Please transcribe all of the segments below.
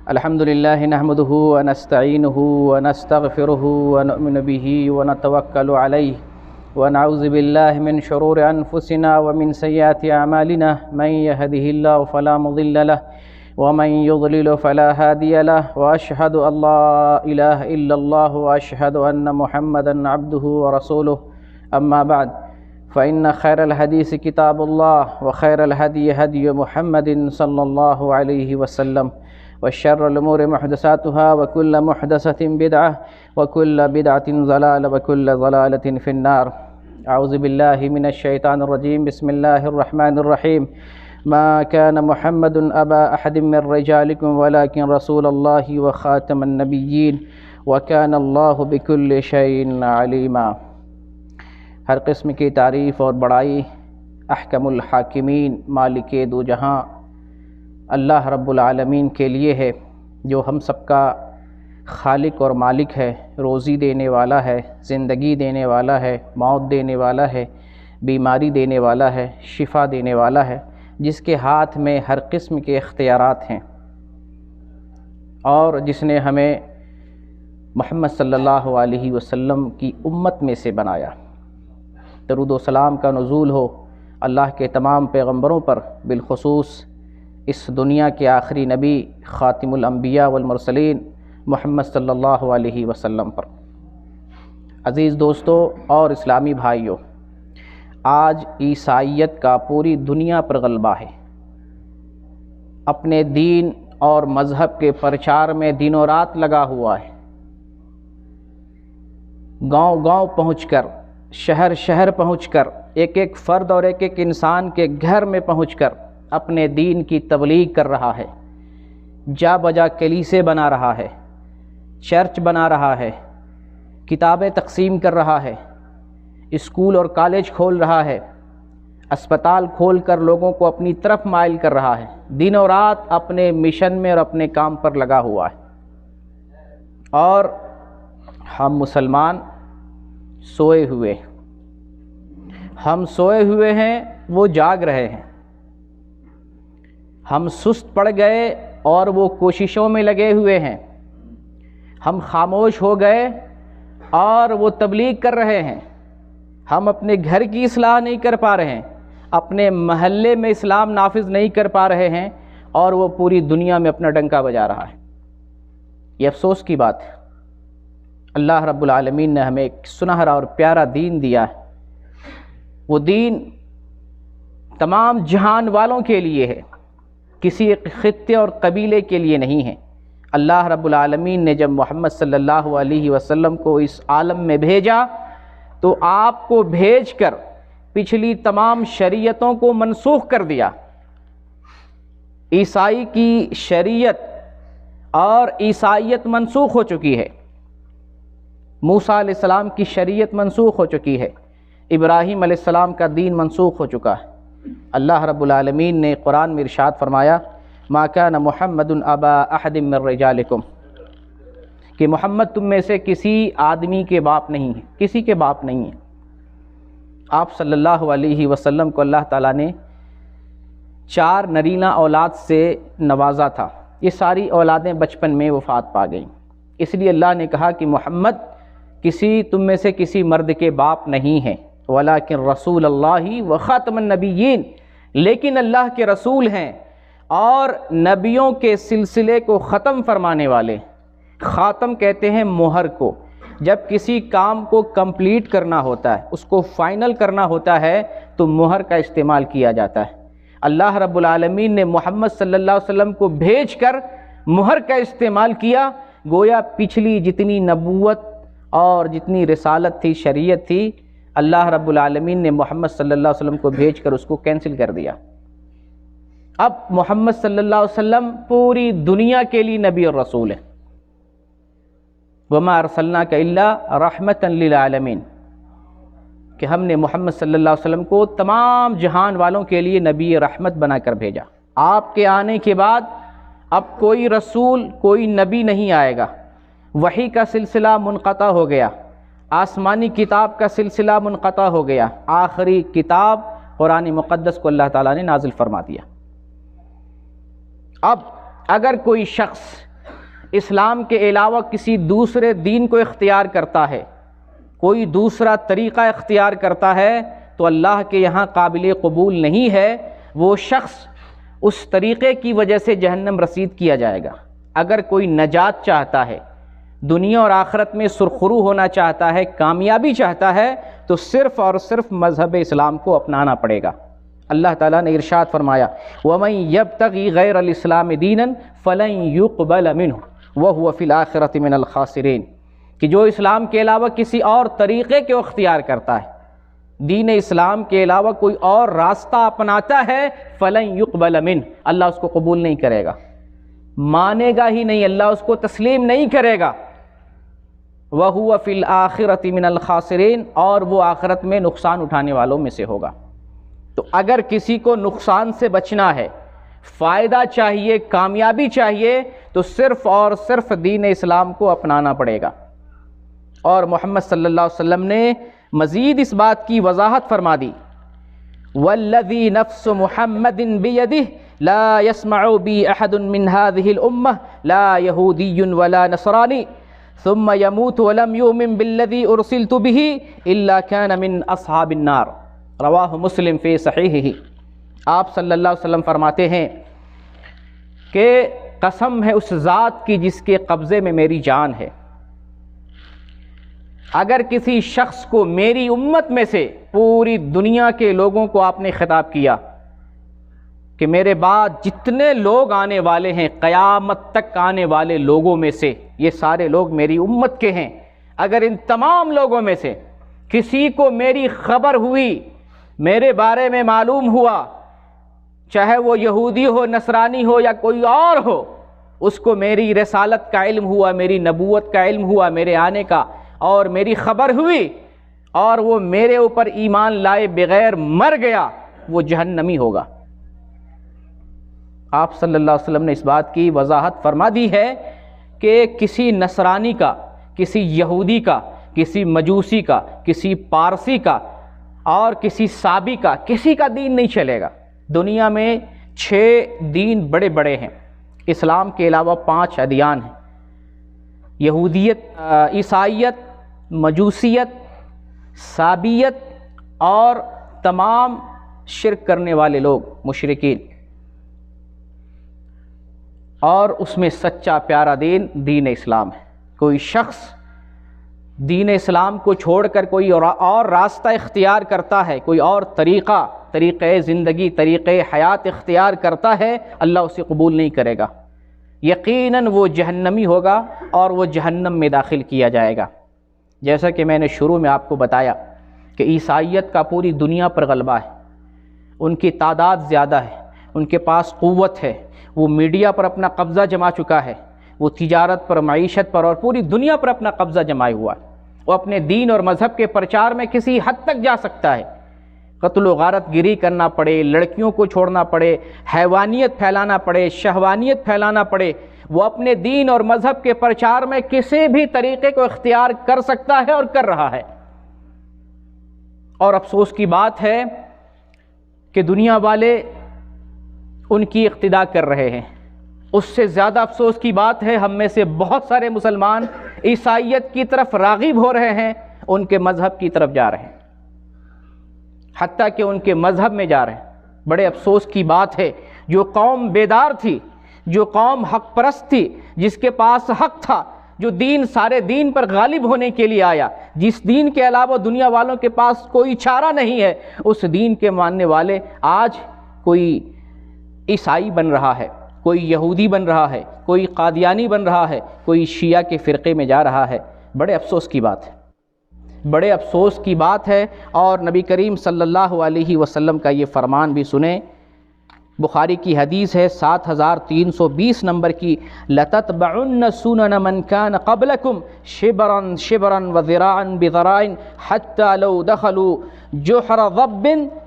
الحمد لله نحمده ونستعينه ونستغفره ونؤمن به ونتوكل عليه ونعوذ بالله من شرور أنفسنا ومن سيئات أعمالنا من يهده الله فلا مضل له ومن يضلل فلا هادي له وأشهد أن لا إله إلا الله وأشهد أن محمدا عبده ورسوله أما بعد فإن خير الحديث كتاب الله وخير الهدي هدي محمد صلى الله عليه وسلم وشر الأمور محدثاتها وكل محدثة بدعة وكل بدعة ضلالة وكل ضلالة في النار. أعوذ بالله من الشيطان الرجيم. بسم الله الرحمن الرحيم. ما كان محمد أبا أحد من رجالكم ولكن رسول الله وخاتم النبيين وكان الله بكل شيء عليما. ہر قسم کی تعریف اور بڑائی احکم الحاکمین مالک دو جہاں اللہ رب العالمین کے لیے ہے، جو ہم سب کا خالق اور مالک ہے، روزی دینے والا ہے، زندگی دینے والا ہے، موت دینے والا ہے، بیماری دینے والا ہے، شفا دینے والا ہے، جس کے ہاتھ میں ہر قسم کے اختیارات ہیں، اور جس نے ہمیں محمد صلی اللہ علیہ وسلم کی امت میں سے بنایا. درود و سلام کا نزول ہو اللہ کے تمام پیغمبروں پر، بالخصوص اس دنیا کے آخری نبی خاتم الانبیاء والمرسلین محمد صلی اللہ علیہ وسلم پر. عزیز دوستو اور اسلامی بھائیوں، آج عیسائیت کا پوری دنیا پر غلبہ ہے. اپنے دین اور مذہب کے پرچار میں دن و رات لگا ہوا ہے. گاؤں گاؤں پہنچ کر، شہر شہر پہنچ کر، ایک ایک فرد اور ایک ایک انسان کے گھر میں پہنچ کر اپنے دین کی تبلیغ کر رہا ہے. جا بجا کلیسے بنا رہا ہے، چرچ بنا رہا ہے، کتابیں تقسیم کر رہا ہے، اسکول اور کالج کھول رہا ہے، اسپتال کھول کر لوگوں کو اپنی طرف مائل کر رہا ہے. دن و رات اپنے مشن میں اور اپنے کام پر لگا ہوا ہے. اور ہم مسلمان سوئے ہوئے، ہم سوئے ہوئے ہیں، وہ جاگ رہے ہیں. ہم سست پڑ گئے اور وہ کوششوں میں لگے ہوئے ہیں. ہم خاموش ہو گئے اور وہ تبلیغ کر رہے ہیں. ہم اپنے گھر کی اصلاح نہیں کر پا رہے ہیں، اپنے محلے میں اسلام نافذ نہیں کر پا رہے ہیں، اور وہ پوری دنیا میں اپنا ڈنکا بجا رہا ہے. یہ افسوس کی بات ہے. اللہ رب العالمین نے ہمیں ایک سنہرا اور پیارا دین دیا ہے. وہ دین تمام جہان والوں کے لیے ہے، کسی ایک خطے اور قبیلے کے لیے نہیں ہے. اللہ رب العالمین نے جب محمد صلی اللہ علیہ وسلم کو اس عالم میں بھیجا تو آپ کو بھیج کر پچھلی تمام شریعتوں کو منسوخ کر دیا. عیسائی کی شریعت اور عیسائیت منسوخ ہو چکی ہے. موسیٰ علیہ السلام کی شریعت منسوخ ہو چکی ہے. ابراہیم علیہ السلام کا دین منسوخ ہو چکا ہے. اللہ رب العالمین نے قرآن میں ارشاد فرمایا، ما کان محمد ابا احد من رجالکم، کہ محمد تم میں سے کسی آدمی کے باپ نہیں ہے، کسی کے باپ نہیں ہے. آپ صلی اللہ علیہ وسلم کو اللہ تعالیٰ نے 4 نرینہ اولاد سے نوازا تھا. یہ ساری اولادیں بچپن میں وفات پا گئیں. اس لیے اللہ نے کہا کہ محمد تم میں سے کسی مرد کے باپ نہیں ہیں، ولیکن رسول اللہ و خاتم النبیین، لیکن اللہ کے رسول ہیں اور نبیوں کے سلسلے کو ختم فرمانے والے. خاتم کہتے ہیں مہر کو. جب کسی کام کو کمپلیٹ کرنا ہوتا ہے، اس کو فائنل کرنا ہوتا ہے، تو مہر کا استعمال کیا جاتا ہے. اللہ رب العالمین نے محمد صلی اللہ علیہ وسلم کو بھیج کر مہر کا استعمال کیا. گویا پچھلی جتنی نبوت اور جتنی رسالت تھی، شریعت تھی، اللہ رب العالمین نے محمد صلی اللہ علیہ وسلم کو بھیج کر اس کو کینسل کر دیا. اب محمد صلی اللہ علیہ وسلم پوری دنیا کے لیے نبی اور رسول ہے. وما ارسلناک الا رحمتا للعالمین، کہ ہم نے محمد صلی اللہ علیہ وسلم کو تمام جہان والوں کے لیے نبی رحمت بنا کر بھیجا. آپ کے آنے کے بعد اب کوئی رسول، کوئی نبی نہیں آئے گا. وحی کا سلسلہ منقطع ہو گیا، آسمانی کتاب کا سلسلہ منقطع ہو گیا. آخری کتاب قرآن مقدس کو اللہ تعالیٰ نے نازل فرما دیا. اب اگر کوئی شخص اسلام کے علاوہ کسی دوسرے دین کو اختیار کرتا ہے، کوئی دوسرا طریقہ اختیار کرتا ہے تو اللہ کے یہاں قابل قبول نہیں ہے، وہ شخص اس طریقے کی وجہ سے جہنم رسید کیا جائے گا۔ اگر کوئی نجات چاہتا ہے، دنیا اور آخرت میں سرخرو ہونا چاہتا ہے، کامیابی چاہتا ہے، تو صرف اور صرف مذہب اسلام کو اپنانا پڑے گا۔ اللہ تعالیٰ نے ارشاد فرمایا وَمَن يَبْتَغِ غَيْرَ الْإِسْلَامِ دِينًا فَلَن يُقْبَلَ مِنْهُ وَهُوَ فِي الْآخِرَةِ مِنَ الْخَاسِرِينَ کہ جو اسلام کے علاوہ کسی اور طریقے کو اختیار کرتا ہے، دین اسلام کے علاوہ کوئی اور راستہ اپناتا ہے، فَلَن يُقْبَلَ مِنْهُ اللہ اس کو قبول نہیں کرے گا، مانے گا ہی نہیں، اللہ اس کو تسلیم نہیں کرے گا۔ وَهُوَ فِي الْآخِرَةِ مِنَ الْخَاسِرِينَ اور وہ آخرت میں نقصان اٹھانے والوں میں سے ہوگا۔ تو اگر کسی کو نقصان سے بچنا ہے، فائدہ چاہیے، کامیابی چاہیے، تو صرف اور صرف دین اسلام کو اپنانا پڑے گا۔ اور محمد صلی اللہ علیہ وسلم نے مزید اس بات کی وضاحت فرما دی وَالَّذِي نَفْسُ مُحَمَّدٍ بِيَدِهِ لَا يَسْمَعُ بِي أَحَدٌ مِّنْ هَذِهِ الْأُمَّةِ لَا يَهُودِيٌّ وَلَا نَصْرَانِيٌّ ثُمَّ يَمُوتُ وَلَمْ يُؤْمِن بِالَّذِي أُرْسِلْتُ بِهِ إِلَّا كَانَ مِنْ أَصْحَابِ النَّارِ رواہ مسلم فی صحیحہ۔ آپ صلی اللہ علیہ وسلم فرماتے ہیں کہ قسم ہے اس ذات کی جس کے قبضے میں میری جان ہے، اگر کسی شخص کو میری امت میں سے، پوری دنیا کے لوگوں کو آپ نے خطاب کیا کہ میرے بعد جتنے لوگ آنے والے ہیں، قیامت تک آنے والے لوگوں میں سے یہ سارے لوگ میری امت کے ہیں، اگر ان تمام لوگوں میں سے کسی کو میری خبر ہوئی، میرے بارے میں معلوم ہوا، چاہے وہ یہودی ہو، نصرانی ہو یا کوئی اور ہو، اس کو میری رسالت کا علم ہوا، میری نبوت کا علم ہوا، میرے آنے کا، اور میری خبر ہوئی، اور وہ میرے اوپر ایمان لائے بغیر مر گیا، وہ جہنمی ہوگا۔ آپ صلی اللہ علیہ وسلم نے اس بات کی وضاحت فرما دی ہے کہ کسی نصرانی کا، کسی یہودی کا، کسی مجوسی کا، کسی پارسی کا اور کسی سابی کا، کسی کا دین نہیں چلے گا۔ دنیا میں 6 دین بڑے بڑے ہیں، اسلام کے علاوہ 5 ادیان ہیں، یہودیت، عیسائیت، مجوسیت، سابیت اور تمام شرک کرنے والے لوگ، مشرکین، اور اس میں سچا پیارا دین دین اسلام ہے۔ کوئی شخص دین اسلام کو چھوڑ کر کوئی اور راستہ اختیار کرتا ہے، کوئی اور طریقہ زندگی، طریقہ حیات اختیار کرتا ہے، اللہ اسے قبول نہیں کرے گا، یقیناً وہ جہنمی ہوگا اور وہ جہنم میں داخل کیا جائے گا۔ جیسا کہ میں نے شروع میں آپ کو بتایا کہ عیسائیت کا پوری دنیا پر غلبہ ہے، ان کی تعداد زیادہ ہے، ان کے پاس قوت ہے، وہ میڈیا پر اپنا قبضہ جما چکا ہے، وہ تجارت پر، معیشت پر اور پوری دنیا پر اپنا قبضہ جمائے ہوا ہے، وہ اپنے دین اور مذہب کے پرچار میں کسی حد تک جا سکتا ہے، قتل و غارت گری کرنا پڑے، لڑکیوں کو چھوڑنا پڑے، حیوانیت پھیلانا پڑے، شہوانیت پھیلانا پڑے، وہ اپنے دین اور مذہب کے پرچار میں کسی بھی طریقے کو اختیار کر سکتا ہے اور کر رہا ہے۔ اور افسوس کی بات ہے کہ دنیا والے ان کی اقتداء کر رہے ہیں۔ اس سے زیادہ افسوس کی بات ہے ہم میں سے بہت سارے مسلمان عیسائیت کی طرف راغب ہو رہے ہیں، ان کے مذہب کی طرف جا رہے ہیں، حتیٰ کہ ان کے مذہب میں جا رہے ہیں۔ بڑے افسوس کی بات ہے، جو قوم بیدار تھی، جو قوم حق پرست تھی، جس کے پاس حق تھا، جو دین سارے دین پر غالب ہونے کے لیے آیا، جس دین کے علاوہ دنیا والوں کے پاس کوئی چارہ نہیں ہے، اس دین کے ماننے والے آج کوئی عیسائی بن رہا ہے، کوئی یہودی بن رہا ہے، کوئی قادیانی بن رہا ہے، کوئی شیعہ کے فرقے میں جا رہا ہے۔ بڑے افسوس کی بات ہے، بڑے افسوس کی بات ہے۔ اور نبی کریم صلی اللہ علیہ وسلم کا یہ فرمان بھی سنیں، بخاری کی حدیث ہے 7320 نمبر کی، لَتَتْبَعُنَّ سُنَنَ مَنْ كَانَ قَبْلَكُمْ شِبْرًا شِبْرًا وَذِرَاعًا بِذِرَاعٍ حَتَّى لَوْ دَخَلُوا جُحْرَ ضَبٍّ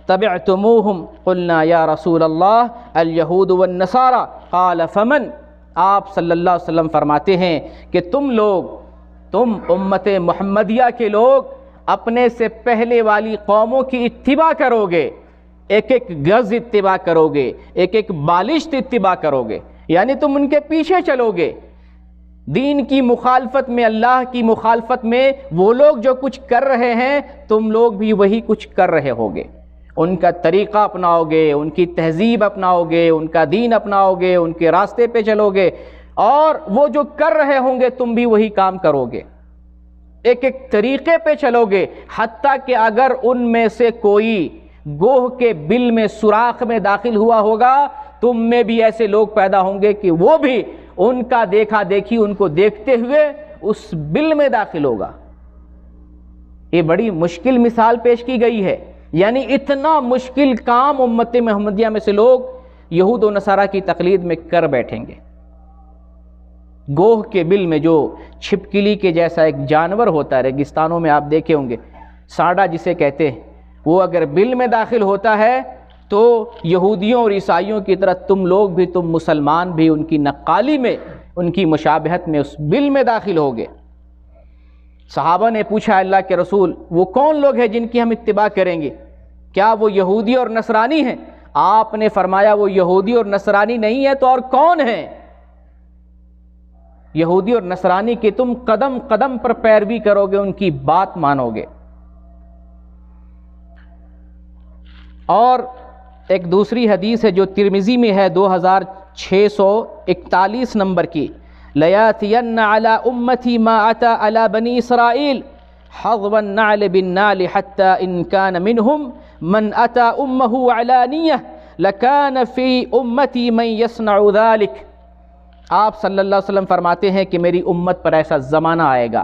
تَبِعْتُمُوهُمْ قُلْنَا يَا رَسُولَ اللَّهِ الْيَهُودُ وَالنَّصَارَى قَالَ فَمَنْ۔ آپ صلی اللہ علیہ وسلم فرماتے ہیں کہ تم امت محمدیہ کے لوگ اپنے سے پہلے والی قوموں کی اتباع کرو گے، ایک ایک گز اتباع کرو گے، ایک ایک بالشت اتباع کرو گے، یعنی تم ان کے پیچھے چلو گے۔ دین کی مخالفت میں، اللہ کی مخالفت میں وہ لوگ جو کچھ کر رہے ہیں تم لوگ بھی وہی کچھ کر رہے ہوگے، ان کا طریقہ اپناؤ گے، ان کی تہذیب اپناؤ گے، ان کا دین اپناؤ گے، ان کے راستے پہ چلو گے، اور وہ جو کر رہے ہوں گے تم بھی وہی کام کرو گے، ایک ایک طریقے پہ چلو گے، حتیٰ کہ اگر ان میں سے کوئی گوہ کے بل میں سوراخ میں داخل ہوا ہوگا تم میں بھی ایسے لوگ پیدا ہوں گے کہ وہ بھی ان کا دیکھا دیکھی ان کو دیکھتے ہوئے اس بل میں داخل ہوگا۔ یہ بڑی مشکل مثال پیش کی گئی ہے، یعنی اتنا مشکل کام امت محمدیہ میں سے لوگ یہود و نصارہ کی تقلید میں کر بیٹھیں گے۔ گوہ کے بل میں جو چھپکلی کے جیسا ایک جانور ہوتا ہے، ریگستانوں میں آپ دیکھے ہوں گے، سانڈا جسے کہتے ہیں، وہ اگر بل میں داخل ہوتا ہے تو یہودیوں اور عیسائیوں کی طرح تم لوگ بھی، تم مسلمان بھی ان کی نقالی میں، ان کی مشابہت میں اس بل میں داخل ہوگے۔ صحابہ نے پوچھا اللہ کے رسول وہ کون لوگ ہیں جن کی ہم اتباع کریں گے؟ کیا وہ یہودی اور نصرانی ہیں؟ آپ نے فرمایا وہ یہودی اور نصرانی نہیں ہے تو اور کون ہیں؟ یہودی اور نصرانی کی تم قدم قدم پر پیروی کرو گے، ان کی بات مانو گے۔ اور ایک دوسری حدیث ہے جو ترمذی میں ہے 2641 نمبر کی، لَيَأْتِيَنَّ عَلَىٰ أُمَّتِي مَا أَتَىٰ عَلَىٰ بَنِي إِسْرَائِيلَ حَظْوَ النَّعْلِ بِالنَّعْلِ حَتَّىٰ إِنْ كَانَ مِنْهُمْ مَنْ أَتَىٰ أُمَّهُ عَلَانِيَةً لَكَانَ فِي أُمَّتِي مَنْ يَصْنَعُ ذَلِكَ۔ آپ صلی اللہ علیہ وسلم فرماتے ہیں کہ میری امت پر ایسا زمانہ آئے گا،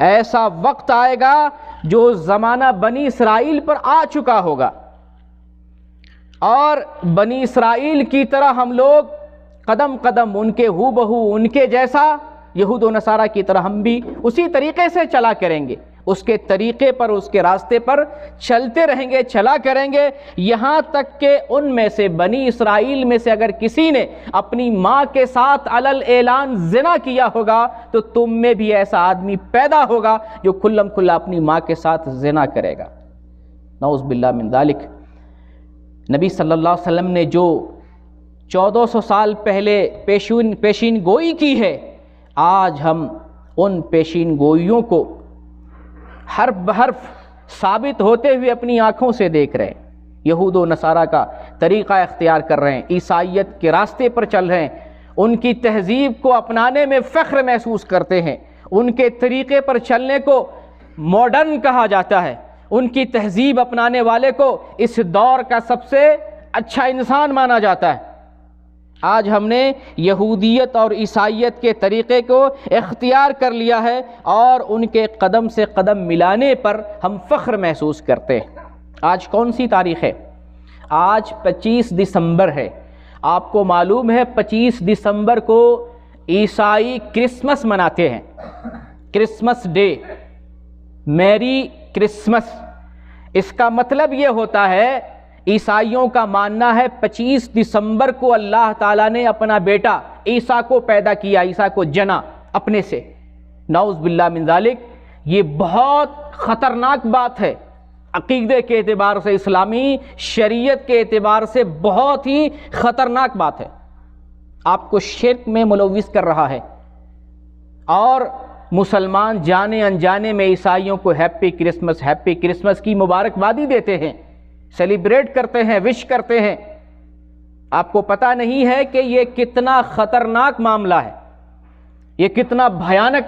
ایسا وقت آئے گا جو زمانہ بنی اسرائیل پر آ چکا ہوگا، اور بنی اسرائیل کی طرح ہم لوگ قدم قدم ان کے ہو بہو ان کے جیسا، یہود و نصارہ کی طرح ہم بھی اسی طریقے سے چلا کریں گے، اس کے طریقے پر، اس کے راستے پر چلتے رہیں گے، چلا کریں گے، یہاں تک کہ ان میں سے بنی اسرائیل میں سے اگر کسی نے اپنی ماں کے ساتھ علل اعلان زنا کیا ہوگا تو تم میں بھی ایسا آدمی پیدا ہوگا جو کھلم کھلا اپنی ماں کے ساتھ زنا کرے گا۔ نعوذ باللہ من ذالک۔ نبی صلی اللہ علیہ وسلم نے جو 1400 سال پہلے پیشین گوئی کی ہے، آج ہم ان پیشین گوئیوں کو حرف بحرف ثابت ہوتے ہوئے اپنی آنکھوں سے دیکھ رہے ہیں، یہود و نصارہ کا طریقہ اختیار کر رہے ہیں، عیسائیت کے راستے پر چل رہے ہیں، ان کی تہذیب کو اپنانے میں فخر محسوس کرتے ہیں، ان کے طریقے پر چلنے کو ماڈرن کہا جاتا ہے، ان کی تہذیب اپنانے والے کو اس دور کا سب سے اچھا انسان مانا جاتا ہے۔ آج ہم نے یہودیت اور عیسائیت کے طریقے کو اختیار کر لیا ہے اور ان کے قدم سے قدم ملانے پر ہم فخر محسوس کرتے ہیں۔ آج کون سی تاریخ ہے؟ آج 25 دسمبر ہے۔ آپ کو معلوم ہے 25 دسمبر کو عیسائی کرسمس مناتے ہیں، کرسمس ڈے، میری کرسمس۔ اس کا مطلب یہ ہوتا ہے، عیسائیوں کا ماننا ہے 25 دسمبر کو اللہ تعالیٰ نے اپنا بیٹا عیسیٰ کو پیدا کیا، عیسیٰ کو جنا اپنے سے۔ نعوذ باللہ من ذالک، یہ بہت خطرناک بات ہے، عقیدے کے اعتبار سے، اسلامی شریعت کے اعتبار سے بہت ہی خطرناک بات ہے، آپ کو شرک میں ملوث کر رہا ہے۔ اور مسلمان جانے انجانے میں عیسائیوں کو ہیپی کرسمس کی مبارکبادی دیتے ہیں، سیلیبریٹ کرتے ہیں، وش کرتے ہیں۔ آپ کو پتہ نہیں ہے کہ یہ کتنا خطرناک معاملہ ہے، یہ کتنا بھیانک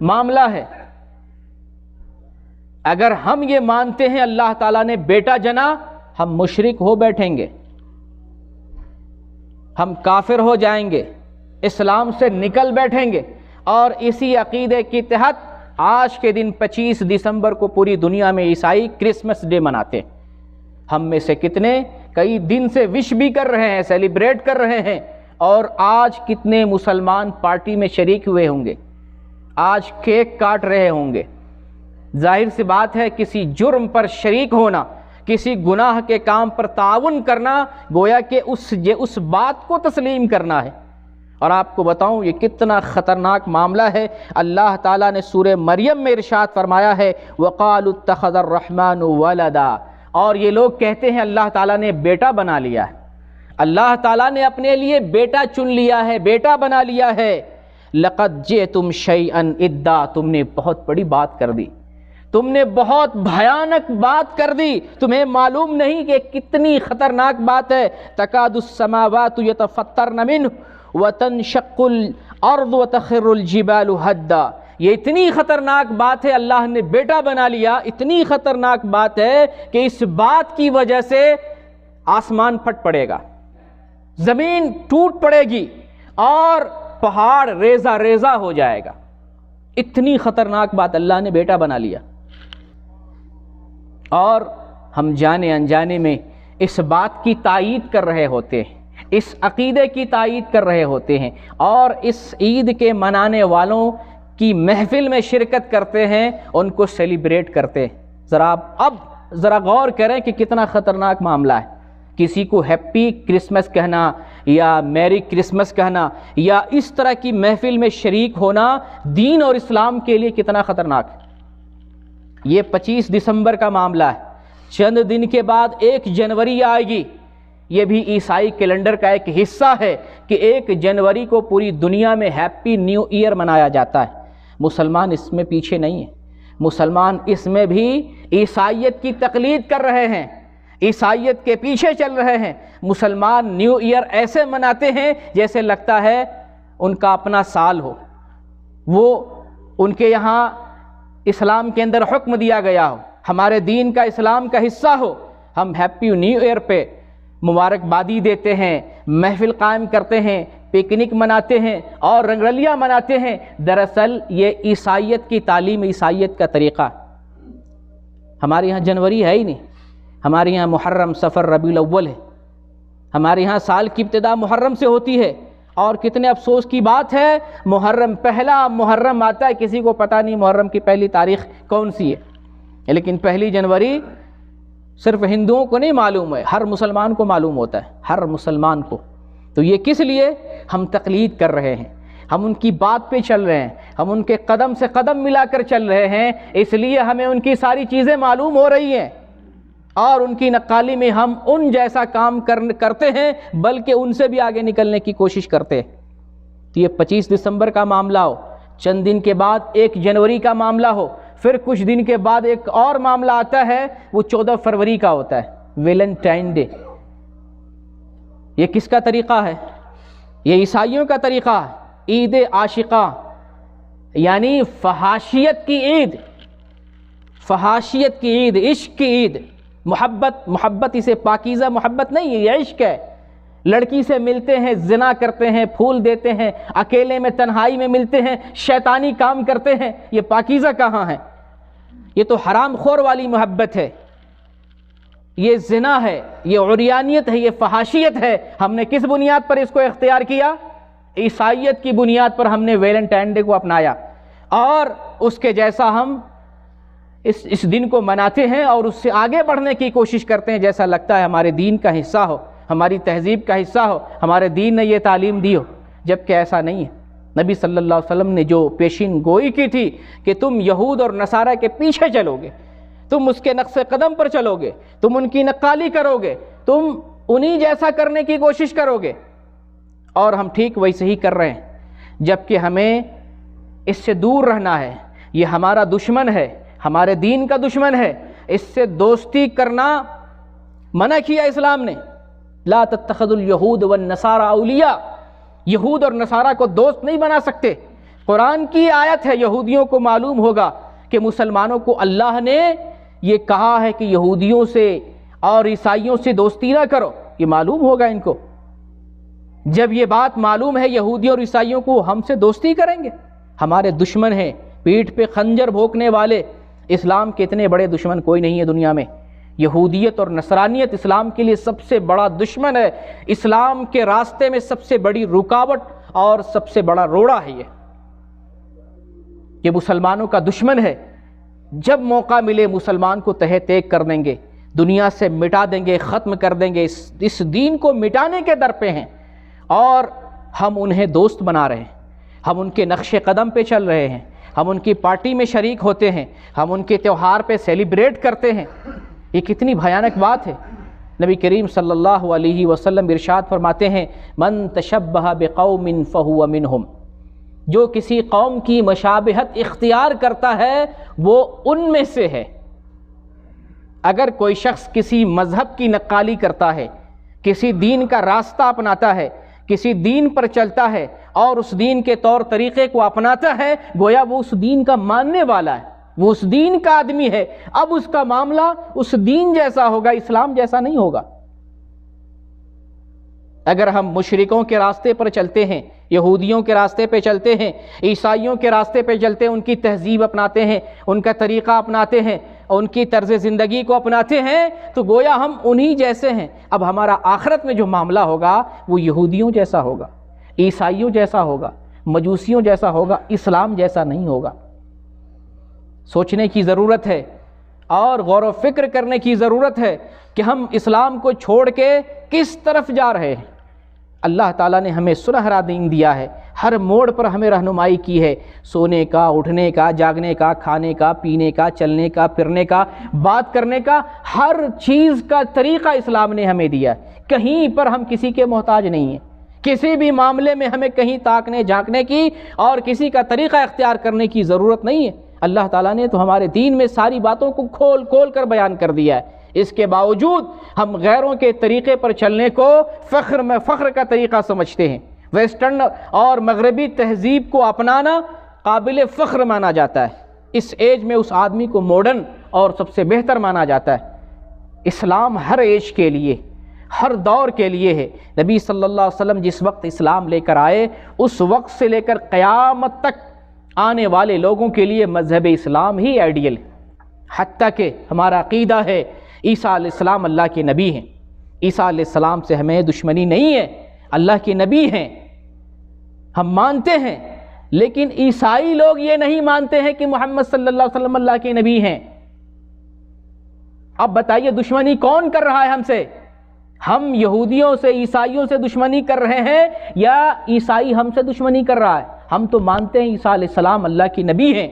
معاملہ ہے۔ اگر ہم یہ مانتے ہیں اللہ تعالیٰ نے بیٹا جنا، ہم مشرک ہو بیٹھیں گے، ہم کافر ہو جائیں گے، اسلام سے نکل بیٹھیں گے۔ اور اسی عقیدے کے تحت آج کے دن 25 دسمبر کو پوری دنیا میں عیسائی کرسمس ڈے مناتے ہیں۔ ہم میں سے کتنے کئی دن سے وش بھی کر رہے ہیں، سیلیبریٹ کر رہے ہیں، اور آج کتنے مسلمان پارٹی میں شریک ہوئے ہوں گے، آج کیک کاٹ رہے ہوں گے۔ ظاہر سی بات ہے کسی جرم پر شریک ہونا، کسی گناہ کے کام پر تعاون کرنا، گویا کہ اس بات کو تسلیم کرنا ہے۔ اور آپ کو بتاؤں یہ کتنا خطرناک معاملہ ہے۔ اللہ تعالیٰ نے سورہ مریم میں ارشاد فرمایا ہے وَقَالُوا اتَّخَذَ الرَّحْمَنُ وَلَدًا، اور یہ لوگ کہتے ہیں اللہ تعالیٰ نے بیٹا بنا لیا ہے، اللہ تعالیٰ نے اپنے لیے بیٹا چن لیا ہے، بیٹا بنا لیا ہے۔ لقد جئتم شیئا ادا، تم نے بہت بڑی بات کر دی، تم نے بہت بھیانک بات کر دی، تمہیں معلوم نہیں کہ کتنی خطرناک بات ہے۔ تکاد السماوات یتفطرن منہ وتنشق الارض وتخر الجبال ہدا، یہ اتنی خطرناک بات ہے، اللہ نے بیٹا بنا لیا، اتنی خطرناک بات ہے کہ اس بات کی وجہ سے آسمان پھٹ پڑے گا، زمین ٹوٹ پڑے گی اور پہاڑ ریزہ ریزہ ہو جائے گا، اتنی خطرناک بات، اللہ نے بیٹا بنا لیا۔ اور ہم جانے انجانے میں اس بات کی تائید کر رہے ہوتے ہیں، اس عقیدے کی تائید کر رہے ہوتے ہیں، اور اس عید کے منانے والوں کی محفل میں شرکت کرتے ہیں، ان کو سیلیبریٹ کرتے ہیں۔ اب ذرا غور کریں کہ کتنا خطرناک معاملہ ہے۔ کسی کو ہیپی کرسمس کہنا یا میری کرسمس کہنا یا اس طرح کی محفل میں شریک ہونا دین اور اسلام کے لیے کتنا خطرناک ہے۔ یہ 25 دسمبر کا معاملہ ہے، چند دن کے بعد 1 جنوری آئے گی، یہ بھی عیسائی کیلنڈر کا ایک حصہ ہے کہ 1 جنوری کو پوری دنیا میں ہیپی نیو ایئر منایا جاتا ہے۔ مسلمان اس میں پیچھے نہیں ہیں، مسلمان اس میں بھی عیسائیت کی تقلید کر رہے ہیں، عیسائیت کے پیچھے چل رہے ہیں۔ مسلمان نیو ایئر ایسے مناتے ہیں جیسے لگتا ہے ان کا اپنا سال ہو، وہ ان کے یہاں اسلام کے اندر حکم دیا گیا ہو، ہمارے دین کا اسلام کا حصہ ہو۔ ہم ہیپی نیو ایئر پہ مبارکبادی دیتے ہیں، محفل قائم کرتے ہیں، پکنک مناتے ہیں اور رنگرلیاں مناتے ہیں۔ دراصل یہ عیسائیت کی تعلیم، عیسائیت کا طریقہ۔ ہمارے یہاں جنوری ہے ہی نہیں، ہمارے یہاں محرم، صفر، ربیع الاول ہے، ہمارے یہاں سال کی ابتدا محرم سے ہوتی ہے، اور کتنے افسوس کی بات ہے محرم، پہلا محرم آتا ہے، کسی کو پتہ نہیں محرم کی پہلی تاریخ کون سی ہے، لیکن 1 جنوری صرف ہندوؤں کو نہیں معلوم ہے، ہر مسلمان کو معلوم ہوتا ہے، ہر مسلمان کو۔ تو یہ کس لیے؟ ہم تقلید کر رہے ہیں، ہم ان کی بات پہ چل رہے ہیں، ہم ان کے قدم سے قدم ملا کر چل رہے ہیں، اس لیے ہمیں ان کی ساری چیزیں معلوم ہو رہی ہیں، اور ان کی نقالی میں ہم ان جیسا کام کرتے ہیں، بلکہ ان سے بھی آگے نکلنے کی کوشش کرتے ہیں۔ تو یہ 25 دسمبر کا معاملہ ہو، چند دن کے بعد 1 جنوری کا معاملہ ہو، پھر کچھ دن کے بعد ایک اور معاملہ آتا ہے، وہ 14 فروری کا ہوتا ہے، ویلنٹائن ڈے۔ یہ کس کا طریقہ ہے؟ یہ عیسائیوں کا طریقہ ہے، عید عاشقہ، یعنی فحاشیت کی عید، فحاشیت کی عید، عشق کی عید، محبت اسے پاکیزہ محبت نہیں ہے، یہ عشق ہے۔ لڑکی سے ملتے ہیں، زنا کرتے ہیں، پھول دیتے ہیں، اکیلے میں تنہائی میں ملتے ہیں، شیطانی کام کرتے ہیں، یہ پاکیزہ کہاں ہے؟ یہ تو حرام خور والی محبت ہے، یہ زنا ہے، یہ عریانیت ہے، یہ فحاشیت ہے۔ ہم نے کس بنیاد پر اس کو اختیار کیا؟ عیسائیت کی بنیاد پر ہم نے ویلنٹائن ڈے کو اپنایا، اور اس کے جیسا ہم اس دن کو مناتے ہیں اور اس سے آگے بڑھنے کی کوشش کرتے ہیں، جیسا لگتا ہے ہمارے دین کا حصہ ہو، ہماری تہذیب کا حصہ ہو، ہمارے دین نے یہ تعلیم دی ہو، جبکہ ایسا نہیں ہے۔ نبی صلی اللہ علیہ وسلم نے جو پیشین گوئی کی تھی کہ تم یہود اور نصارہ کے پیچھے چلو گے، تم اس کے نقش قدم پر چلو گے، تم ان کی نقالی کرو گے، تم انہی جیسا کرنے کی کوشش کرو گے، اور ہم ٹھیک ویسے ہی کر رہے ہیں، جبکہ ہمیں اس سے دور رہنا ہے۔ یہ ہمارا دشمن ہے، ہمارے دین کا دشمن ہے، اس سے دوستی کرنا منع کیا اسلام نے۔ لا تتخذوا اليہود والنصارى اولیاء، یہود اور نصارہ کو دوست نہیں بنا سکتے۔ قرآن کی آیت ہے، یہودیوں کو معلوم ہوگا کہ مسلمانوں کو اللہ نے یہ کہا ہے کہ یہودیوں سے اور عیسائیوں سے دوستی نہ کرو، یہ معلوم ہوگا ان کو۔ جب یہ بات معلوم ہے یہودیوں اور عیسائیوں کو، ہم سے دوستی کریں گے؟ ہمارے دشمن ہیں، پیٹھ پہ خنجر بھونکنے والے۔ اسلام کے اتنے بڑے دشمن کوئی نہیں ہے دنیا میں۔ یہودیت اور نصرانیت اسلام کے لیے سب سے بڑا دشمن ہے، اسلام کے راستے میں سب سے بڑی رکاوٹ اور سب سے بڑا روڑا ہے۔ یہ مسلمانوں کا دشمن ہے۔ جب موقع ملے مسلمان کو تہہ تیگ کر دیں گے، دنیا سے مٹا دیں گے، ختم کر دیں گے، اس دین کو مٹانے کے در پہ ہیں، اور ہم انہیں دوست بنا رہے ہیں، ہم ان کے نقش قدم پہ چل رہے ہیں، ہم ان کی پارٹی میں شریک ہوتے ہیں، ہم ان کے تہوار پہ سیلیبریٹ کرتے ہیں۔ یہ کتنی بھیانک بات ہے۔ نبی کریم صلی اللہ علیہ وسلم ارشاد فرماتے ہیں، من تشبہ بقوم فہو منہم، جو کسی قوم کی مشابہت اختیار کرتا ہے وہ ان میں سے ہے۔ اگر کوئی شخص کسی مذہب کی نقالی کرتا ہے، کسی دین کا راستہ اپناتا ہے، کسی دین پر چلتا ہے اور اس دین کے طور طریقے کو اپناتا ہے، گویا وہ اس دین کا ماننے والا ہے، وہ اس دین کا آدمی ہے۔ اب اس کا معاملہ اس دین جیسا ہوگا، اسلام جیسا نہیں ہوگا۔ اگر ہم مشرکوں کے راستے پر چلتے ہیں، یہودیوں کے راستے پہ چلتے ہیں، عیسائیوں کے راستے پہ چلتے ہیں، ان کی تہذیب اپناتے ہیں، ان کا طریقہ اپناتے ہیں، ان کی طرز زندگی کو اپناتے ہیں، تو گویا ہم انہی جیسے ہیں۔ اب ہمارا آخرت میں جو معاملہ ہوگا وہ یہودیوں جیسا ہوگا، عیسائیوں جیسا ہوگا، مجوسیوں جیسا ہوگا، اسلام جیسا نہیں ہوگا۔ سوچنے کی ضرورت ہے اور غور و فکر کرنے کی ضرورت ہے کہ ہم اسلام کو چھوڑ کے کس طرف جا رہے ہیں۔ اللہ تعالیٰ نے ہمیں سنہرا دین دیا ہے، ہر موڑ پر ہمیں رہنمائی کی ہے، سونے کا، اٹھنے کا، جاگنے کا، کھانے کا، پینے کا، چلنے کا، پھرنے کا، بات کرنے کا، ہر چیز کا طریقہ اسلام نے ہمیں دیا ہے۔ کہیں پر ہم کسی کے محتاج نہیں ہیں، کسی بھی معاملے میں ہمیں کہیں تاکنے جھانکنے کی اور کسی کا طریقہ اختیار کرنے کی ضرورت نہیں ہے۔ اللہ تعالیٰ نے تو ہمارے دین میں ساری باتوں کو کھول کھول کر بیان کر دیا ہے۔ اس کے باوجود ہم غیروں کے طریقے پر چلنے کو فخر کا طریقہ سمجھتے ہیں۔ ویسٹرن اور مغربی تہذیب کو اپنانا قابل فخر مانا جاتا ہے۔ اس ایج میں اس آدمی کو ماڈرن اور سب سے بہتر مانا جاتا ہے۔ اسلام ہر ایج کے لیے، ہر دور کے لیے ہے۔ نبی صلی اللہ علیہ وسلم جس وقت اسلام لے کر آئے، اس وقت سے لے کر قیامت تک آنے والے لوگوں کے لیے مذہب اسلام ہی آئیڈیل ہے۔ حتیٰ کہ ہمارا عقیدہ ہے عیسیٰ علیہ السلام اللہ کے نبی ہیں، عیسیٰ علیہ السلام سے ہمیں دشمنی نہیں ہے، اللہ کے نبی ہیں، ہم مانتے ہیں۔ لیکن عیسائی لوگ یہ نہیں مانتے ہیں کہ محمد صلی اللہ علیہ وسلم اللہ کے نبی ہیں۔ اب بتائیے دشمنی کون کر رہا ہے ہم سے؟ ہم یہودیوں سے، عیسائیوں سے دشمنی کر رہے ہیں یا عیسائی ہم سے دشمنی کر رہا ہے؟ ہم تو مانتے ہیں عیسیٰ علیہ السلام اللہ کے نبی ہیں،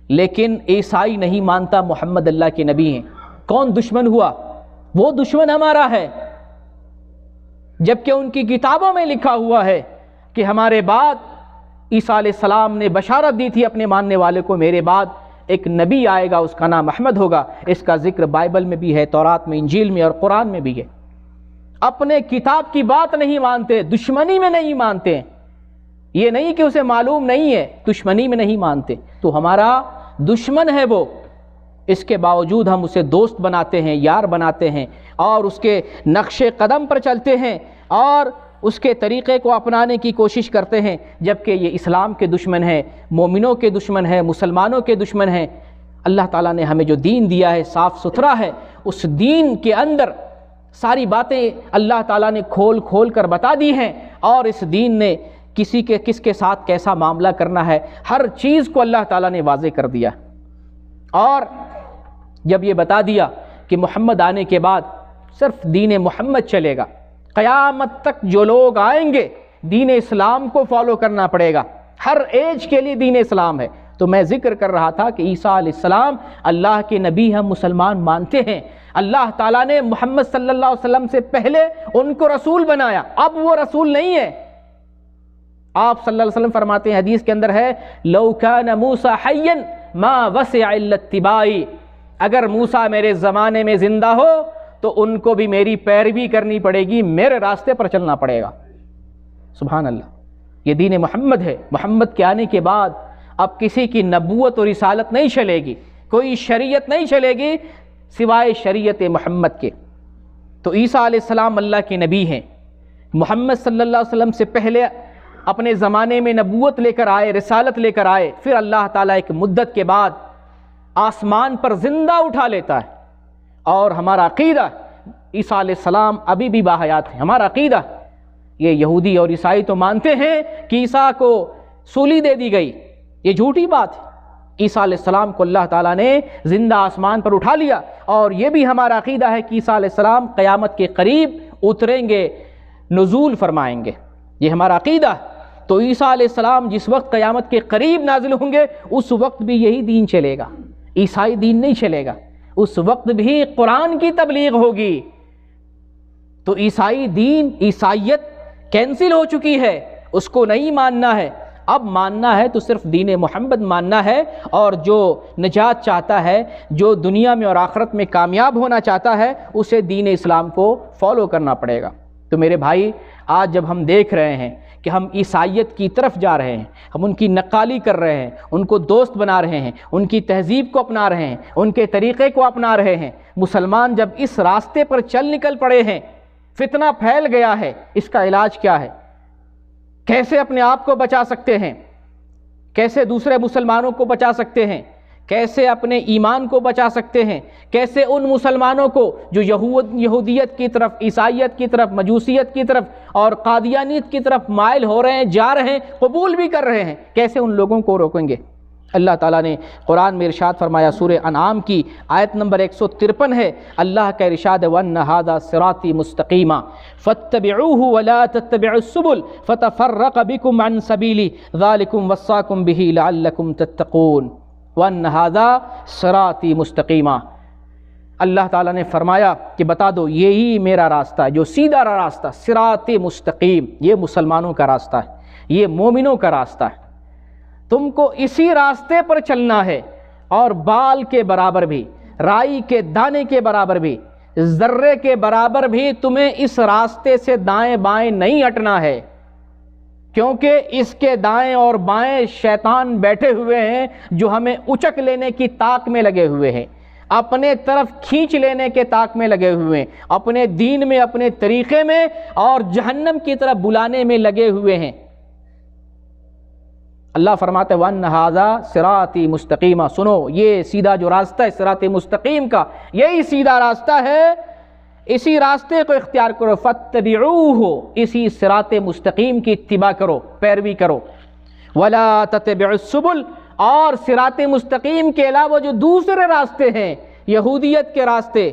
لیکن عیسائی نہیں مانتا محمد اللہ کے نبی ہیں۔ کون دشمن ہوا؟ وہ دشمن ہمارا ہے، جبکہ ان کی کتابوں میں لکھا ہوا ہے کہ ہمارے بعد عیسیٰ علیہ السلام نے بشارت دی تھی اپنے ماننے والے کو، میرے بعد ایک نبی آئے گا، اس کا نام احمد ہوگا۔ اس کا ذکر بائبل میں بھی ہے، تورات میں، انجیل میں اور قرآن میں بھی ہے۔ اپنے کتاب کی بات نہیں مانتے، دشمنی میں نہیں مانتے، یہ نہیں کہ اسے معلوم نہیں ہے، دشمنی میں نہیں مانتے، تو ہمارا دشمن ہے وہ۔ اس کے باوجود ہم اسے دوست بناتے ہیں، یار بناتے ہیں اور اس کے نقش قدم پر چلتے ہیں اور اس کے طریقے کو اپنانے کی کوشش کرتے ہیں، جبکہ یہ اسلام کے دشمن ہے، مومنوں کے دشمن ہے، مسلمانوں کے دشمن ہیں۔ اللہ تعالیٰ نے ہمیں جو دین دیا ہے صاف ستھرا ہے، اس دین کے اندر ساری باتیں اللہ تعالیٰ نے کھول کھول کر بتا دی ہیں، اور اس دین نے کس کے ساتھ کیسا معاملہ کرنا ہے، ہر چیز کو اللہ تعالیٰ نے واضح کر دیا۔ اور جب یہ بتا دیا کہ محمد آنے کے بعد صرف دین محمد چلے گا، قیامت تک جو لوگ آئیں گے دین اسلام کو فالو کرنا پڑے گا، ہر ایج کے لیے دین اسلام ہے۔ تو میں ذکر کر رہا تھا کہ عیسیٰ علیہ السلام اللہ کے نبی ہم مسلمان مانتے ہیں۔ اللہ تعالیٰ نے محمد صلی اللہ علیہ وسلم سے پہلے ان کو رسول بنایا، اب وہ رسول نہیں ہے۔ آپ صلی اللہ علیہ وسلم فرماتے ہیں، حدیث کے اندر ہے، لو کان موسیٰ حیا ما وسع الا اتباعی، اگر موسیٰ میرے زمانے میں زندہ ہو تو ان کو بھی میری پیروی کرنی پڑے گی، میرے راستے پر چلنا پڑے گا۔ سبحان اللہ، یہ دین محمد ہے۔ محمد کے آنے کے بعد اب کسی کی نبوت اور رسالت نہیں چلے گی، کوئی شریعت نہیں چلے گی سوائے شریعت محمد کے۔ تو عیسیٰ علیہ السلام اللہ کے نبی ہیں، محمد صلی اللہ علیہ وسلم سے پہلے اپنے زمانے میں نبوت لے کر آئے، رسالت لے کر آئے، پھر اللہ تعالیٰ ایک مدت کے بعد آسمان پر زندہ اٹھا لیتا ہے۔ اور ہمارا عقیدہ، عیسیٰ علیہ السلام ابھی بھی باحیات ہیں، ہمارا عقیدہ، یہ یہودی اور عیسائی تو مانتے ہیں کہ عیسیٰ کو سولی دے دی گئی، یہ جھوٹی بات ہے۔ عیسیٰ علیہ السلام کو اللہ تعالیٰ نے زندہ آسمان پر اٹھا لیا، اور یہ بھی ہمارا عقیدہ ہے کہ عیسیٰ علیہ السلام قیامت کے قریب اتریں گے، نزول فرمائیں گے، یہ ہمارا عقیدہ ہے۔ تو عیسیٰ علیہ السلام جس وقت قیامت کے قریب نازل ہوں گے اس وقت بھی یہی دین چلے گا، عیسائی دین نہیں چلے گا، اس وقت بھی قرآن کی تبلیغ ہوگی۔ تو عیسائی دین، عیسائیت کینسل ہو چکی ہے، اس کو نہیں ماننا ہے۔ اب ماننا ہے تو صرف دین محمد ماننا ہے، اور جو نجات چاہتا ہے، جو دنیا میں اور آخرت میں کامیاب ہونا چاہتا ہے، اسے دین اسلام کو فالو کرنا پڑے گا۔ تو میرے بھائی، آج جب ہم دیکھ رہے ہیں کہ ہم عیسائیت کی طرف جا رہے ہیں، ہم ان کی نقالی کر رہے ہیں، ان کو دوست بنا رہے ہیں، ان کی تہذیب کو اپنا رہے ہیں، ان کے طریقے کو اپنا رہے ہیں، مسلمان جب اس راستے پر چل نکل پڑے ہیں، فتنہ پھیل گیا ہے، اس کا علاج کیا ہے؟ کیسے اپنے آپ کو بچا سکتے ہیں؟ کیسے دوسرے مسلمانوں کو بچا سکتے ہیں؟ کیسے اپنے ایمان کو بچا سکتے ہیں؟ کیسے ان مسلمانوں کو جو یہودیت کی طرف، عیسائیت کی طرف، مجوسیت کی طرف اور قادیانیت کی طرف مائل ہو رہے ہیں، جا رہے ہیں، قبول بھی کر رہے ہیں، کیسے ان لوگوں کو روکیں گے؟ اللہ تعالیٰ نے قرآن میں ارشاد فرمایا، سورہ انعام کی آیت نمبر 153 ہے، اللہ کا ارشاد ہے، وَأَنَّ هَذَا صِرَاطِي مُسْتَقِيمًا فَاتَّبِعُوهُ وَلَا تَتَّبِعُوا السُّبُلَ فَتَفَرَّقَ بِكُمْ عَنْ سَبِيلِهِ ذَلِكُمْ وَصَّاكُمْ بِهِ لَعَلَّكُمْ تَتَّقُونَ وَأَنَّ هَذَا صِرَاطِي مُسْتَقِيمًا۔ اللہ تعالیٰ نے فرمایا کہ بتا دو یہی میرا راستہ ہے، جو سیدھا راستہ، صراط مستقیم، یہ مسلمانوں کا راستہ ہے، یہ مومنوں کا راستہ ہے۔ تم کو اسی راستے پر چلنا ہے، اور بال کے برابر بھی، رائی کے دانے کے برابر بھی، ذرے کے برابر بھی تمہیں اس راستے سے دائیں بائیں نہیں ہٹنا ہے، کیونکہ اس کے دائیں اور بائیں شیطان بیٹھے ہوئے ہیں جو ہمیں اچک لینے کی طاق میں لگے ہوئے ہیں، اپنے طرف کھینچ لینے کے طاق میں لگے ہوئے ہیں، اپنے دین میں، اپنے طریقے میں اور جہنم کی طرف بلانے میں لگے ہوئے ہیں۔ اللہ فرماتے ہیں وَأَنَّ هَذَا صِرَاطِي مُسْتَقِيمًا، سنو یہ سیدھا جو راستہ ہے صراط مستقیم کا، یہی سیدھا راستہ ہے، اسی راستے کو اختیار کرو، فَاتَّبِعُوهُ، اسی صراط مستقیم کی اتباع کرو، پیروی کرو، وَلَا تَتَّبِعُوا السُّبُلَ، اور صراط مستقیم کے علاوہ جو دوسرے راستے ہیں، یہودیت کے راستے،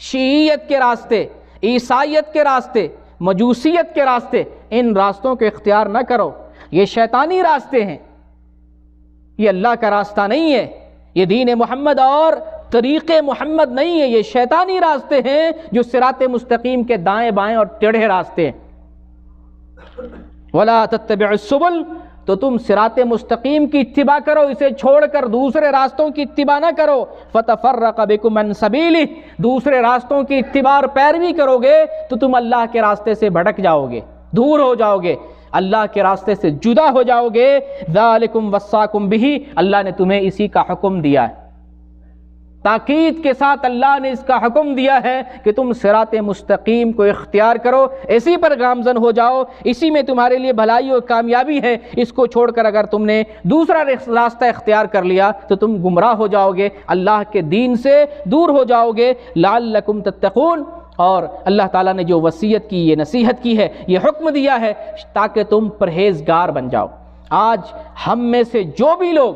شیعیت کے راستے، عیسائیت کے راستے، مجوسیت کے راستے، ان راستوں کو اختیار نہ کرو، یہ شیطانی راستے ہیں، یہ اللہ کا راستہ نہیں ہے، یہ دین محمد اور طریق محمد نہیں ہے، یہ شیطانی راستے ہیں جو صراط مستقیم کے دائیں بائیں اور ٹیڑھے راستے ہیں۔ وَلَا تَتَّبِعُوا السُّبُلَ، تو تم صراط مستقیم کی اتباع کرو، اسے چھوڑ کر دوسرے راستوں کی اتباع نہ کرو، فَتَفَرَّقَ بِكُمْ عَنْ سَبِيلِهِ، دوسرے راستوں کی اتباع اور پیروی کرو گے تو تم اللہ کے راستے سے بھٹک جاؤ گے، دور ہو جاؤ گے، اللہ کے راستے سے جدا ہو جاؤ گے۔ ذالکم وصاکم بہ، اللہ نے تمہیں اسی کا حکم دیا ہے، تاکید کے ساتھ اللہ نے اس کا حکم دیا ہے کہ تم صراط مستقیم کو اختیار کرو، اسی پر گامزن ہو جاؤ، اسی میں تمہارے لیے بھلائی اور کامیابی ہے۔ اس کو چھوڑ کر اگر تم نے دوسرا راستہ اختیار کر لیا تو تم گمراہ ہو جاؤ گے، اللہ کے دین سے دور ہو جاؤ گے۔ لعلکم تتقون، اور اللہ تعالیٰ نے جو وصیت کی، یہ نصیحت کی ہے، یہ حکم دیا ہے تاکہ تم پرہیزگار بن جاؤ۔ آج ہم میں سے جو بھی لوگ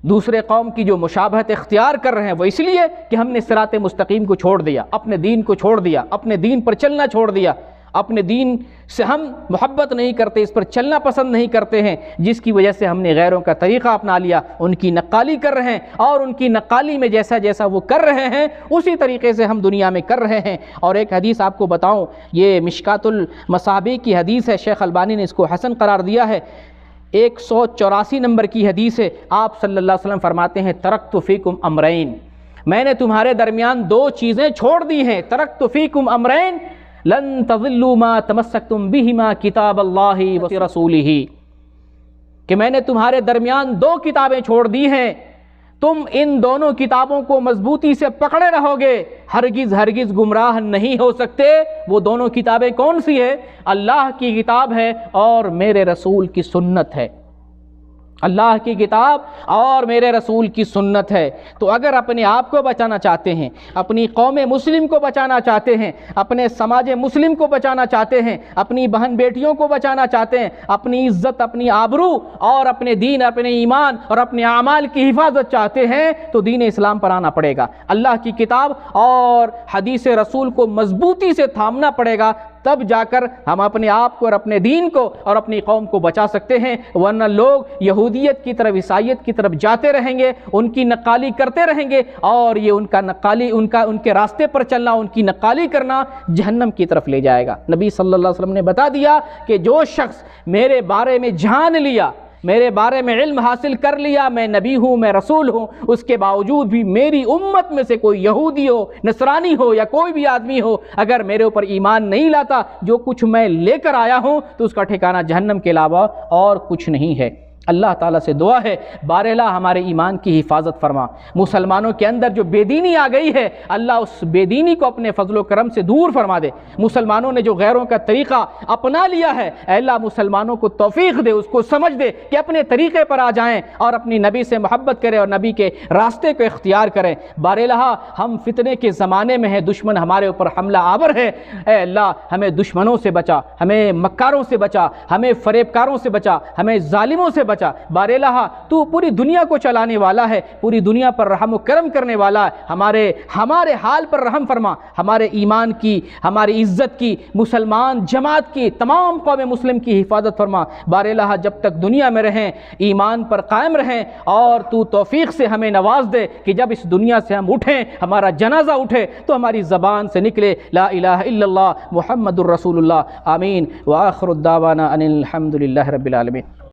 دوسرے قوم کی جو مشابہت اختیار کر رہے ہیں، وہ اس لیے کہ ہم نے صراط مستقیم کو چھوڑ دیا، اپنے دین کو چھوڑ دیا، اپنے دین پر چلنا چھوڑ دیا، اپنے دین سے ہم محبت نہیں کرتے، اس پر چلنا پسند نہیں کرتے ہیں، جس کی وجہ سے ہم نے غیروں کا طریقہ اپنا لیا، ان کی نقالی کر رہے ہیں، اور ان کی نقالی میں جیسا جیسا وہ کر رہے ہیں اسی طریقے سے ہم دنیا میں کر رہے ہیں۔ اور ایک حدیث آپ کو بتاؤں، یہ مشکات المصابیح کی حدیث ہے، شیخ البانی نے اس کو حسن قرار دیا ہے، 184 نمبر کی حدیث ہے۔ آپ صلی اللہ علیہ وسلم فرماتے ہیں ترکت فیکم امرین، میں نے تمہارے درمیان دو چیزیں چھوڑ دی ہیں، ترکت فیکم امرین لن تضلوا ما تمسکتم بہما کتاب اللہ ورسولہ، کہ میں نے تمہارے درمیان دو کتابیں چھوڑ دی ہیں، تم ان دونوں کتابوں کو مضبوطی سے پکڑے رہو گے، ہرگز ہرگز گمراہ نہیں ہو سکتے۔ وہ دونوں کتابیں کون سی ہے؟ اللہ کی کتاب ہے اور میرے رسول کی سنت ہے، اللہ کی کتاب اور میرے رسول کی سنت ہے۔ تو اگر اپنے آپ کو بچانا چاہتے ہیں، اپنی قوم مسلم کو بچانا چاہتے ہیں، اپنے سماج مسلم کو بچانا چاہتے ہیں، اپنی بہن بیٹیوں کو بچانا چاہتے ہیں، اپنی عزت، اپنی آبرو اور اپنے دین، اپنے ایمان اور اپنے اعمال کی حفاظت چاہتے ہیں، تو دین اسلام پر آنا پڑے گا، اللہ کی کتاب اور حدیث رسول کو مضبوطی سے تھامنا پڑے گا، تب جا کر ہم اپنے آپ کو اور اپنے دین کو اور اپنی قوم کو بچا سکتے ہیں۔ ورنہ لوگ یہودیت کی طرف، عیسائیت کی طرف جاتے رہیں گے، ان کی نقالی کرتے رہیں گے، اور یہ ان کا نقالی، ان کے راستے پر چلنا، ان کی نقالی کرنا جہنم کی طرف لے جائے گا۔ نبی صلی اللہ علیہ وسلم نے بتا دیا کہ جو شخص میرے بارے میں جان لیا میرے بارے میں علم حاصل کر لیا، میں نبی ہوں، میں رسول ہوں، اس کے باوجود بھی میری امت میں سے کوئی یہودی ہو، نصرانی ہو یا کوئی بھی آدمی ہو، اگر میرے اوپر ایمان نہیں لاتا، جو کچھ میں لے کر آیا ہوں، تو اس کا ٹھکانہ جہنم کے علاوہ اور کچھ نہیں ہے۔ اللہ تعالیٰ سے دعا ہے بارہلا ہمارے ایمان کی حفاظت فرما۔ مسلمانوں کے اندر جو بے دینی آ گئی ہے، اللہ اس بے دینی کو اپنے فضل و کرم سے دور فرما دے۔ مسلمانوں نے جو غیروں کا طریقہ اپنا لیا ہے، اے اللہ مسلمانوں کو توفیق دے، اس کو سمجھ دے کہ اپنے طریقے پر آ جائیں اور اپنی نبی سے محبت کریں اور نبی کے راستے کو اختیار کریں۔ بارہلا ہم فتنے کے زمانے میں ہیں، دشمن ہمارے اوپر حملہ آور ہے، اے اللہ ہمیں دشمنوں سے بچا، ہمیں مکاروں سے بچا، ہمیں فریبکاروں سے بچا، ہمیں ظالموں سے بچا۔ بارہلا تو پوری دنیا کو چلانے والا ہے، پوری دنیا پر رحم و کرم کرنے والا ہے، ہمارے حال پر رحم فرما، ہمارے ایمان کی، ہماری عزت کی، مسلمان جماعت کی، تمام قوم مسلم کی حفاظت فرما۔ بارہلا جب تک دنیا میں رہیں ایمان پر قائم رہیں، اور تو توفیق سے ہمیں نواز دے کہ جب اس دنیا سے ہم اٹھیں، ہمارا جنازہ اٹھے، تو ہماری زبان سے نکلے لا الہ الا اللہ محمد الرسول اللہ۔ آمین۔ وآخر الدعوانا ان الحمد للہ رب العالمین۔